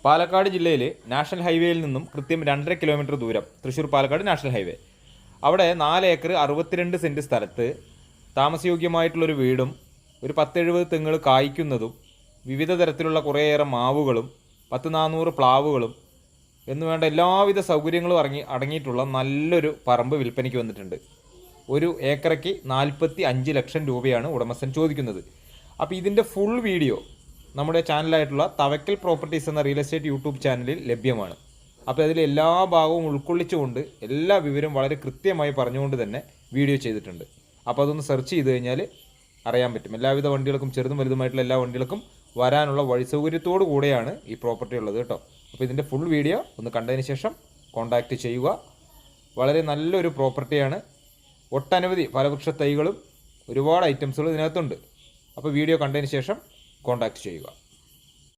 പാലക്കാട് ജില്ലയിൽ നാഷണൽ ഹൈവേയിൽ നിന്നും കൃത്യം 2.5 കിലോമീറ്റർ ദൂരം തൃശ്ശൂർ പാലക്കാട് നാഷണൽ ഹൈവേ. അവിടെ 4 ഏക്കർ 62 സെൻറ്റ് സ്ഥലത്ത് താമസയോഗ്യമായിട്ടുള്ളൊരു വീടും ഒരു 10-70 തെങ്ങുകൾ കായ്ക്കുന്നതും വിവിധ തരത്തിലുള്ള കുറേയേറെ മാവുകളും 100-400 പ്ലാവുകളും എന്നുവേണ്ട എല്ലാവിധ സൗകര്യങ്ങളും അടങ്ങിയിട്ടുള്ള നല്ലൊരു പറമ്പ് വിൽപ്പനയ്ക്ക് വന്നിട്ടുണ്ട്. ഒരു ഏക്കറയ്ക്ക് 45 ലക്ഷം രൂപയാണ് ഉടമസ്ഥൻ ചോദിക്കുന്നത്. അപ്പോൾ ഇതിൻ്റെ ഫുൾ വീഡിയോ നമ്മുടെ ചാനലായിട്ടുള്ള തവക്കൽ പ്രോപ്പർട്ടീസ് എന്ന റിയൽ എസ്റ്റേറ്റ് യൂട്യൂബ് ചാനലിൽ ലഭ്യമാണ്. അപ്പോൾ അതിൽ എല്ലാ ഭാഗവും ഉൾക്കൊള്ളിച്ചുകൊണ്ട് എല്ലാ വിവരവും വളരെ കൃത്യമായി പറഞ്ഞുകൊണ്ട് തന്നെ വീഡിയോ ചെയ്തിട്ടുണ്ട്. അപ്പോൾ അതൊന്ന് സെർച്ച് ചെയ്ത് കഴിഞ്ഞാൽ അറിയാൻ പറ്റും. എല്ലാവിധ വണ്ടികൾക്കും ചെറുതും വലുതുമായിട്ടുള്ള എല്ലാ വണ്ടികൾക്കും വരാനുള്ള വഴി സൗകര്യത്തോടു കൂടെയാണ് ഈ പ്രോപ്പർട്ടി ഉള്ളത് കേട്ടോ. അപ്പോൾ ഇതിൻ്റെ ഫുൾ വീഡിയോ ഒന്ന് കണ്ടതിന് ശേഷം കോൺടാക്റ്റ് ചെയ്യുക. വളരെ നല്ലൊരു പ്രോപ്പർട്ടിയാണ്. ഒട്ടനവധി ഫലവൃക്ഷ തൈകളും ഒരുപാട് ഐറ്റംസുകളും ഇതിനകത്തുണ്ട്. അപ്പോൾ വീഡിയോ കണ്ടതിന് ശേഷം കോൺടാക്റ്റ് ചെയ്യുക.